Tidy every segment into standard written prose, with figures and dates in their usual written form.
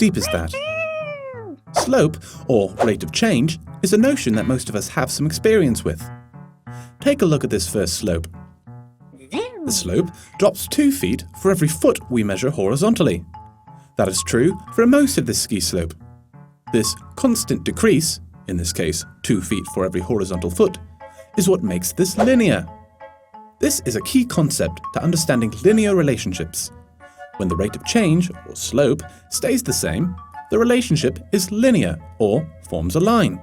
steep is that? Slope, or rate of change, is a notion that most of us have some experience with. Take a look at this first slope. The slope drops 2 feet for every foot we measure horizontally. That is true for most of this ski slope. This constant decrease, in this case 2 feet for every horizontal foot, is what makes this linear. This is a key concept to understanding linear relationships. When the rate of change, or slope, stays the same, the relationship is linear, or forms a line.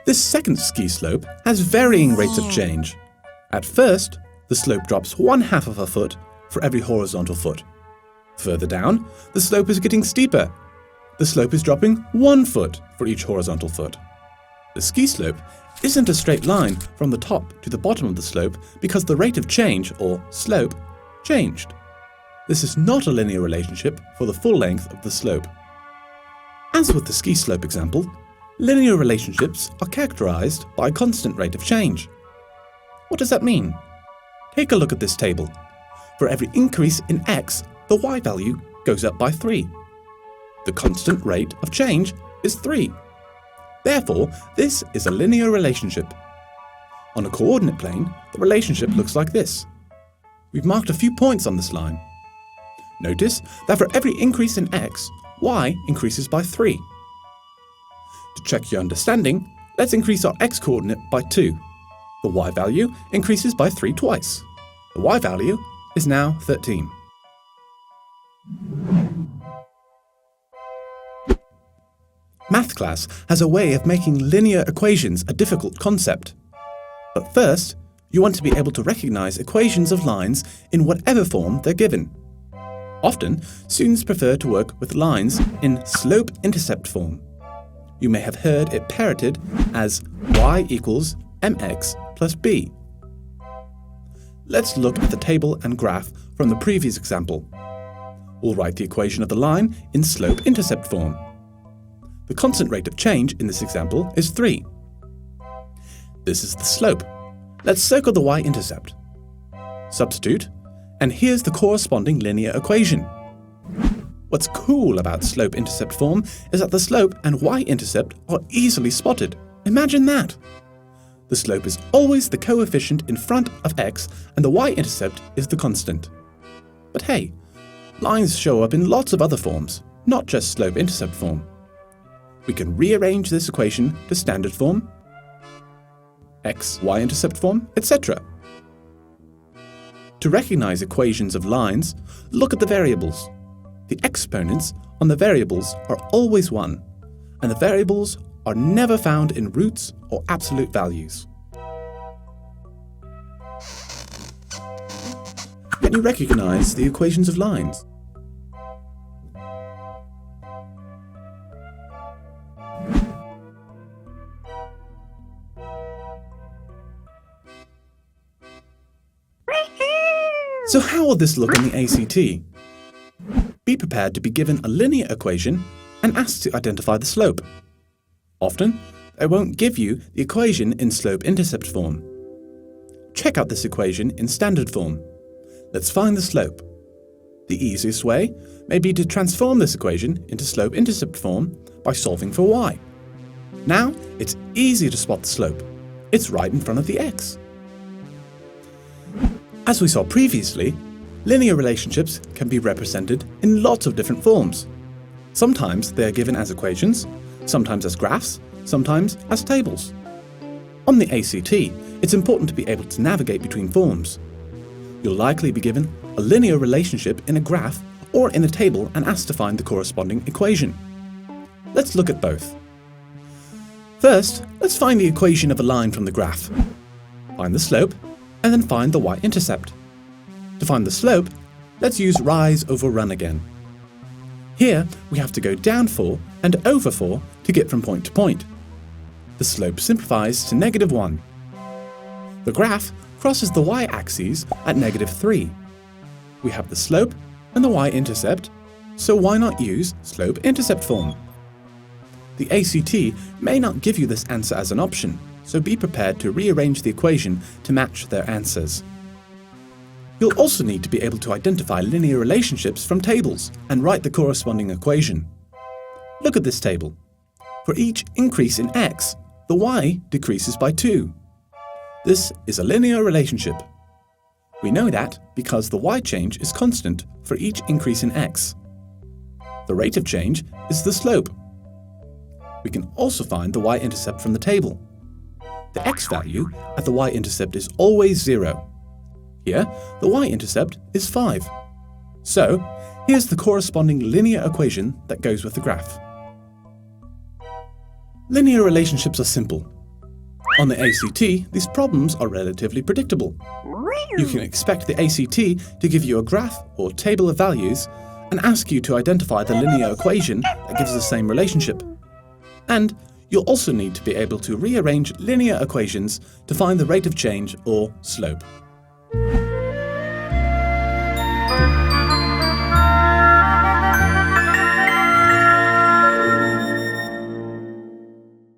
This second ski slope has varying rates of change. At first, the slope drops 1/2 of a foot for every horizontal foot. Further down, the slope is getting steeper. The slope is dropping 1 foot for each horizontal foot. The ski slope isn't a straight line from the top to the bottom of the slope because the rate of change, or slope, changed. This is not a linear relationship for the full length of the slope. As with the ski slope example, linear relationships are characterized by a constant rate of change. What does that mean? Take a look at this table. For every increase in x, the y value goes up by 3. The constant rate of change is 3. Therefore, this is a linear relationship. On a coordinate plane, the relationship looks like this. We've marked a few points on this line. Notice that for every increase in x, y increases by 3. To check your understanding, let's increase our x-coordinate by 2. The y value increases by 3 twice. The y value is now 13. Math class has a way of making linear equations a difficult concept. But first, you want to be able to recognize equations of lines in whatever form they're given. Often, students prefer to work with lines in slope-intercept form. You may have heard it parroted as y equals mx plus b. Let's look at the table and graph from the previous example. We'll write the equation of the line in slope-intercept form. The constant rate of change in this example is 3. This is the slope. Let's circle the y-intercept. Substitute, and here's the corresponding linear equation. What's cool about slope-intercept form is that the slope and y-intercept are easily spotted. Imagine that! The slope is always the coefficient in front of x, and the y-intercept is the constant. But hey, lines show up in lots of other forms, not just slope-intercept form. We can rearrange this equation to standard form, x, y-intercept form, etc. To recognize equations of lines, look at the variables. The exponents on the variables are always 1, and the variables are never found in roots or absolute values. Can you recognize the equations of lines? So how will this look on the ACT? Be prepared to be given a linear equation and asked to identify the slope. Often, they won't give you the equation in slope-intercept form. Check out this equation in standard form. Let's find the slope. The easiest way may be to transform this equation into slope-intercept form by solving for y. Now, it's easy to spot the slope. It's right in front of the x. As we saw previously, linear relationships can be represented in lots of different forms. Sometimes they are given as equations, sometimes as graphs, sometimes as tables. On the ACT, it's important to be able to navigate between forms. You'll likely be given a linear relationship in a graph or in a table and asked to find the corresponding equation. Let's look at both. First, let's find the equation of a line from the graph. Find the slope, and then find the y-intercept. To find the slope, let's use rise over run again. Here, we have to go down 4 and over 4 to get from point to point. The slope simplifies to -1. The graph crosses the y-axis at -3. We have the slope and the y-intercept, so why not use slope-intercept form? The ACT may not give you this answer as an option, so be prepared to rearrange the equation to match their answers. You'll also need to be able to identify linear relationships from tables and write the corresponding equation. Look at this table. For each increase in x, the y decreases by 2. This is a linear relationship. We know that because the y change is constant for each increase in x. The rate of change is the slope. We can also find the y-intercept from the table. The x value at the y-intercept is always 0. Here, the y-intercept is 5. So, here's the corresponding linear equation that goes with the graph. Linear relationships are simple. On the ACT, these problems are relatively predictable. You can expect the ACT to give you a graph or table of values and ask you to identify the linear equation that gives the same relationship. And you'll also need to be able to rearrange linear equations to find the rate of change or slope.